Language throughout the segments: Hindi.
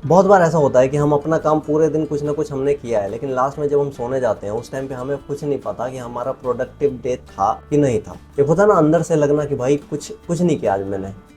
बहुत बार ऐसा होता है कि हम अपना काम पूरे दिन कुछ ना कुछ हमने किया है, लेकिन लास्ट में जब हम सोने जाते हैं उस टाइम पे हमें कुछ नहीं पता कि हमारा प्रोडक्टिव डे था कि नहीं था। एक होता है ना अंदर से लगना कि भाई कुछ कुछ नहीं किया आज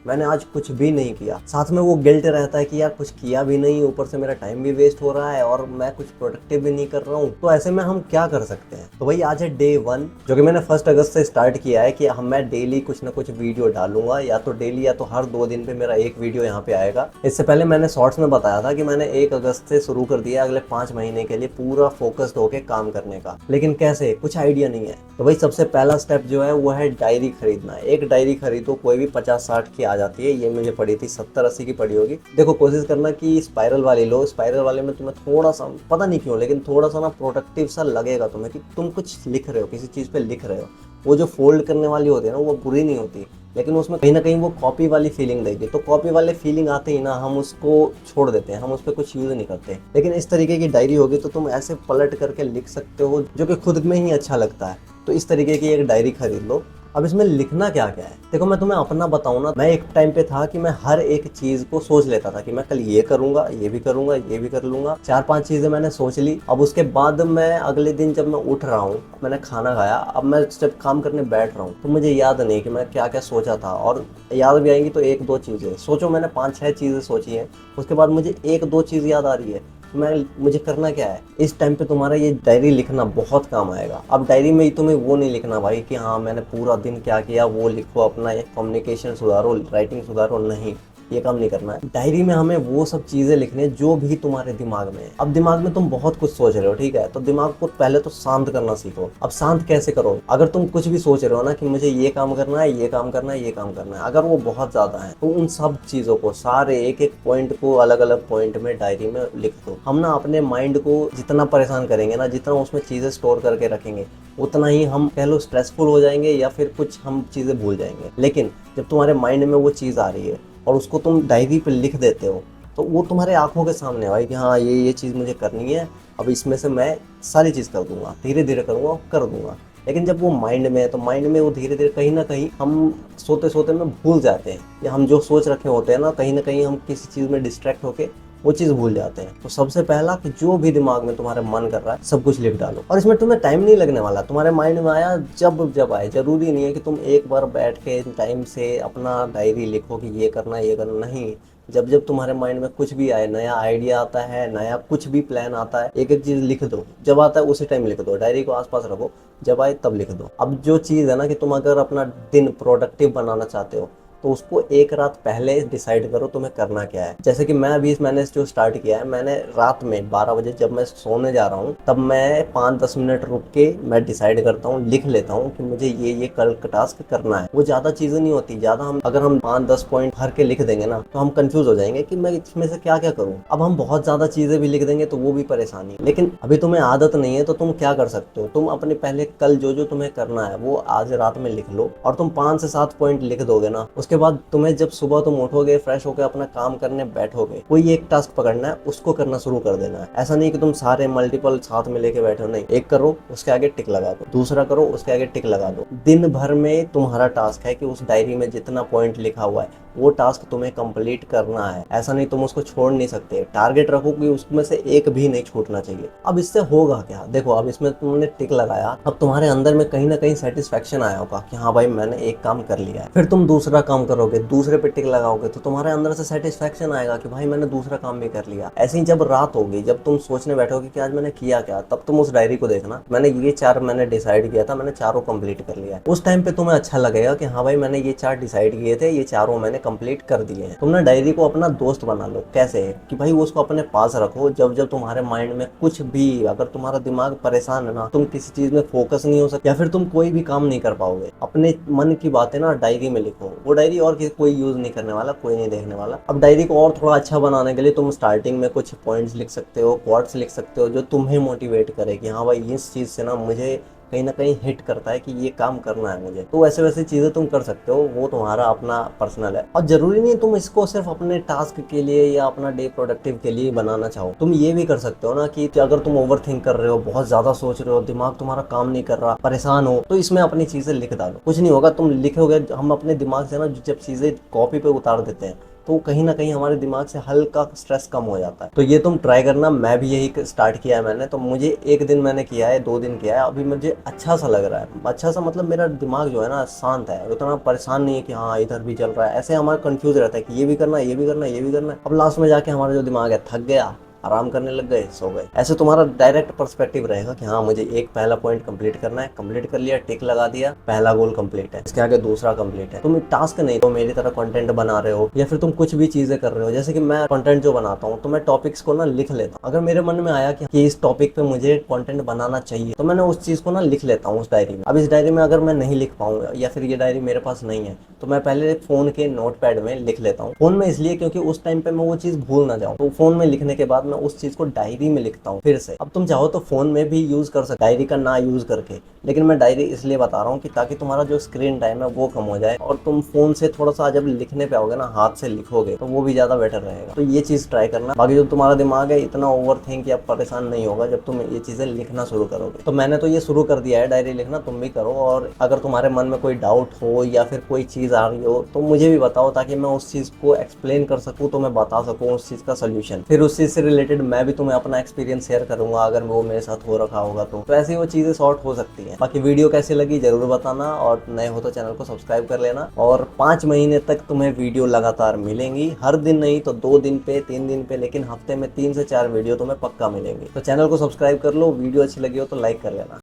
मैंने आज कुछ भी नहीं किया। साथ में वो गिल्ट रहता है कि यार कुछ किया भी नहीं, ऊपर से मेरा टाइम भी वेस्ट हो रहा है और मैं कुछ प्रोडक्टिव भी नहीं कर रहा हूँ। तो ऐसे में हम क्या कर सकते हैं? तो भाई आज है डे 1, जो कि मैंने 1 अगस्त से स्टार्ट किया है कि हम मैं डेली कुछ ना कुछ वीडियो डालूंगा, या तो डेली या तो हर 2 दिन पे मेरा एक वीडियो यहाँ पे आएगा। इससे पहले मैंने शॉर्ट्स में बताया था कि मैंने 1 अगस्त से शुरू कर दिया अगले 5 महीने के लिए पूरा फोकस्ड होकर काम करने का। लेकिन कैसे, कुछ आइडिया नहीं है। तो भाई सबसे पहला स्टेप जो है वो है डायरी खरीदना। एक डायरी खरीदो, कोई भी 50-60 की आ जाती है, ये मुझे पड़ी थी 70-80 की पड़ी होगी। देखो कोशिश करना कि स्पाइरल वाली लो। स्पाइरल वाले में तुम्हें थोड़ा सा, पता नहीं क्यों, लेकिन थोड़ा सा ना प्रोडक्टिव सा लगेगा तुम्हें कि तुम कुछ लिख रहे हो, किसी चीज़ पे लिख रहे हो। वो जो फोल्ड करने वाली होती है ना वो बुरी नहीं होती, लेकिन उसमें कहीं ना कहीं वो कॉपी वाली फीलिंग देगी। तो कॉपी वाले फीलिंग आते ही ना हम उसको छोड़ देते हैं, हम उस पर कुछ यूज़ नहीं करते। लेकिन इस तरीके की डायरी होगी तो तुम ऐसे पलट करके लिख सकते हो जो कि खुद में ही अच्छा लगता है। तो इस तरीके की एक डायरी खरीद लो। अब इसमें लिखना क्या क्या है, देखो मैं तुम्हें अपना बताऊं ना, मैं एक टाइम पे था कि मैं हर एक चीज को सोच लेता था कि मैं कल ये करूंगा, ये भी करूंगा, ये भी कर लूंगा। 4-5 चीजें मैंने सोच ली। अब उसके बाद मैं अगले दिन जब मैं उठ रहा हूँ, मैंने खाना खाया, अब मैं जब काम करने बैठ रहा हूँ तो मुझे याद नहीं कि मैं क्या क्या सोचा था। और याद भी आएंगी तो 1-2 चीजें सोचो, मैंने 5-6 चीजें सोची हैं, उसके बाद मुझे 1-2 चीज याद आ रही है। मुझे करना क्या है, इस टाइम पे तुम्हारा ये डायरी लिखना बहुत काम आएगा। अब डायरी में ही तुम्हें वो नहीं लिखना भाई कि हाँ मैंने पूरा दिन क्या किया, वो लिखो, अपना एक कम्युनिकेशन सुधारो, राइटिंग सुधारो, नहीं, ये काम नहीं करना है। डायरी में हमें वो सब चीजें लिखनी है जो भी तुम्हारे दिमाग में है। अब दिमाग में तुम बहुत कुछ सोच रहे हो, ठीक है, तो दिमाग को पहले तो शांत करना सीखो। अब शांत कैसे करो? अगर तुम कुछ भी सोच रहे हो ना कि मुझे ये काम करना है, ये काम करना है, ये काम करना है, अगर वो बहुत ज्यादा है तो उन सब चीजों को, सारे एक एक पॉइंट को अलग अलग पॉइंट में डायरी में लिख दो। हम ना अपने माइंड को जितना परेशान करेंगे ना, जितना उसमें चीजें स्टोर करके रखेंगे, उतना ही हम कह लो स्ट्रेसफुल हो जाएंगे या फिर कुछ हम चीजें भूल जाएंगे। लेकिन जब तुम्हारे माइंड में वो चीज आ रही है और उसको तुम डायरी पे लिख देते हो, तो वो तुम्हारे आंखों के सामने है भाई कि हाँ ये चीज़ मुझे करनी है, अब इसमें से मैं सारी चीज़ कर दूंगा, धीरे धीरे करूँगा, कर दूंगा। लेकिन जब वो माइंड में है तो माइंड में वो धीरे धीरे कहीं ना कहीं हम सोते सोते में भूल जाते हैं, या हम जो सोच रखे होते हैं ना कहीं हम किसी चीज़ में डिस्ट्रैक्ट होके वो चीज़ भूल जाते हैं। तो सबसे पहला कि जो भी दिमाग में तुम्हारे मन कर रहा है सब कुछ लिख डालो, और इसमें तुम्हें टाइम नहीं लगने वाला। तुम्हारे माइंड में आया जब जब आए, जरूरी नहीं है कि तुम एक बार बैठ के टाइम से अपना डायरी लिखो कि ये करना ये करना, नहीं। जब जब तुम्हारे माइंड में कुछ भी आए, नया आइडिया आता है, नया कुछ भी प्लान आता है, एक एक चीज लिख दो। जब आता है उसी टाइम लिख दो, डायरी को आसपास रखो, जब आए तब लिख दो। अब जो चीज़ है ना कि तुम अगर अपना दिन प्रोडक्टिव बनाना चाहते हो तो उसको एक रात पहले डिसाइड करो तुम्हें करना क्या है। जैसे कि मैंने जो स्टार्ट किया है, मैंने रात में 12 बजे जब मैं सोने जा रहा हूँ तब मैं 5-10 मिनट रुक के मैं डिसाइड करता हूँ, लिख लेता हूँ कि मुझे ये कल का टास्क करना है। वो ज़्यादा चीज़ें नहीं होती, ज़्यादा हम अगर हम 5-10 पॉइंट भर के लिख देंगे ना तो हम कंफ्यूज हो जाएंगे कि मैं इसमें से क्या क्या करूँ। अब हम बहुत ज़्यादा चीज़ें भी लिख देंगे तो वो भी परेशानी। लेकिन अभी तुम्हें आदत नहीं है तो तुम क्या कर सकते हो, तुम अपने पहले कल जो जो तुम्हें करना है वो आज रात में लिख लो, और तुम 5 से 7 पॉइंट लिख दोगे ना, उसके बाद तुम्हें जब सुबह तुम उठोगे, फ्रेश होकर अपना काम करने बैठोगे, कोई एक टास्क पकड़ना है, उसको करना शुरू कर देना है। ऐसा नहीं कि तुम सारे मल्टीपल साथ में लेके बैठो, नहीं, एक करो उसके आगे टिक लगा दो, दूसरा करो उसके आगे टिक लगा दो। दिन भर में तुम्हारा टास्क है कि उस डायरी में जितना पॉइंट लिखा हुआ है वो टास्क तुम्हें कंप्लीट करना है। ऐसा नहीं, तुम उसको छोड़ नहीं सकते, टारगेट रखो कि उसमें से एक भी नहीं छूटना चाहिए। अब इससे होगा क्या, देखो अब इसमें तुमने टिक लगाया, अब तुम्हारे अंदर में कहीं ना कहीं सेटिस्फेक्शन आया होगा कि हाँ भाई मैंने एक काम कर लिया है। फिर तुम दूसरा काम करोगे, दूसरे पे टिक लगाओगे, तो तुम्हारे अंदर से सेटिस्फेक्शन आएगा कि भाई मैंने दूसरा काम भी कर लिया। ऐसे ही जब रात होगी, जब तुम सोचने बैठोगे कि आज मैंने किया क्या, तब तुम उस डायरी को देखना, मैंने ये 4 मैंने डिसाइड किया था, मैंने चारों कंप्लीट कर लिया है। उस टाइम पे तुम्हें अच्छा लगेगा कि हाँ भाई मैंने ये 4 डिसाइड किए थे, ये चारों मैंने कंप्लीट कर दिए हैं। तुम ना डायरी को अपना दोस्त बना लो। कैसे कि भाई उसको अपने पास रखो, जब जब तुम्हारे माइंड में कुछ भी, अगर तुम्हारा दिमाग परेशान है ना, तुम किसी चीज में फोकस नहीं हो सकते या फिर तुम कोई भी काम नहीं कर पाओगे, अपने मन की बातें ना डायरी में लिखो। वो डायरी और कोई यूज नहीं करने वाला, कोई नहीं देखने वाला। अब डायरी को और थोड़ा अच्छा बनाने के लिए तुम स्टार्टिंग में कुछ पॉइंट्स लिख सकते हो, क्वार्ट्स लिख सकते हो जो तुम्हें मोटिवेट करे कि हाँ भाई इस चीज से ना मुझे कहीं ना कहीं हिट करता है कि ये काम करना है मुझे। तो वैसे वैसे चीजें तुम कर सकते हो, वो तुम्हारा अपना पर्सनल है। और जरूरी नहीं तुम इसको सिर्फ अपने टास्क के लिए या अपना डे प्रोडक्टिव के लिए बनाना चाहो। तुम ये भी कर सकते हो ना कि अगर तुम ओवर थिंक कर रहे हो, बहुत ज्यादा सोच रहे हो, दिमाग तुम्हारा काम नहीं कर रहा, परेशान हो, तो इसमें अपनी चीजें लिख डालो। कुछ नहीं होगा, तुम लिखोगे, हम अपने दिमाग से ना जब चीजें कॉपी पे उतार देते हैं तो कहीं ना कहीं हमारे दिमाग से हल्का स्ट्रेस कम हो जाता है। तो ये तुम ट्राई करना, मैं भी यही स्टार्ट किया है मैंने। तो मुझे 1 दिन मैंने किया है, 2 दिन किया है, अभी मुझे अच्छा सा लग रहा है। अच्छा सा मतलब मेरा दिमाग जो है ना शांत है, उतना परेशान नहीं है कि हाँ इधर भी चल रहा है। ऐसे हमारा कंफ्यूज रहता है कि ये भी करना है, ये भी करना है, ये भी करना है। अब लास्ट में जाके हमारा जो दिमाग है थक गया, आराम करने लग गए, सो गए। ऐसे तुम्हारा डायरेक्ट पर्सपेक्टिव रहेगा कि हाँ मुझे एक पहला पॉइंट कंप्लीट करना है, कंप्लीट कर लिया, टिक लगा दिया, पहला गोल कंप्लीट है, इसके आगे दूसरा कंप्लीट है। तुम टास्क नहीं तो मेरी तरह कंटेंट बना रहे हो या फिर तुम कुछ भी चीजें कर रहे हो, जैसे कि मैं कंटेंट जो बनाता हूँ तो मैं टॉपिक्स को ना लिख लेता हूँ। अगर मेरे मन में आया कि इस टॉपिक पे मुझे कंटेंट बनाना चाहिए तो मैंने उस चीज को ना लिख लेता हूँ उस डायरी में। अब इस डायरी में अगर मैं नहीं लिख पाऊंगा या फिर ये डायरी मेरे पास नहीं है तो मैं पहले फोन के नोटपैड में लिख लेता हूँ। फोन में इसलिए क्योंकि उस टाइम पे मैं वो चीज भूल ना जाऊँ। तो फोन में लिखने के बाद मैं उस चीज को डायरी में लिखता हूँ फिर से। अब तुम चाहो तो फोन में भी यूज कर सकते डायरी का ना यूज करके, लेकिन मैं डायरी इसलिए बता रहा हूँ कि ताकि तुम्हारा जो स्क्रीन टाइम है वो कम हो जाए और तुम फोन से थोड़ा सा जब लिखने पे आओगे ना, हाथ से लिखोगे तो वो भी ज्यादा बेटर रहेगा। तो ये चीज ट्राई करना। बाकी जो तुम्हारा दिमाग है इतना ओवर थिंक या परेशान नहीं होगा जब तुम ये चीजें लिखना शुरू करोगे। तो मैंने तो ये शुरू कर दिया है डायरी लिखना, तुम भी करो। और अगर तुम्हारे मन में कोई डाउट हो या फिर कोई चीज आ रही हो तो मुझे भी बताओ, ताकि मैं उस चीज को एक्सप्लेन कर सकूं, तो मैं बता सकूं उस चीज का सोल्यूशन। फिर उस चीज से रिलेटेड मैं भी तुम्हें अपना एक्सपीरियंस शेयर करूंगा अगर वो मेरे साथ हो रखा होगा तो ऐसे वो चीजें सॉर्ट हो सकती हैं। बाकी वीडियो कैसी लगी जरूर बताना, और नए हो तो चैनल को सब्सक्राइब कर लेना। और 5 महीने तक तुम्हें वीडियो लगातार मिलेंगी, हर दिन नहीं तो 2 दिन पे, 3 दिन पे, लेकिन हफ्ते में 3 से 4 वीडियो तुम्हें पक्का मिलेंगी। तो चैनल को सब्सक्राइब कर लो, वीडियो अच्छी लगी हो तो लाइक कर लेना।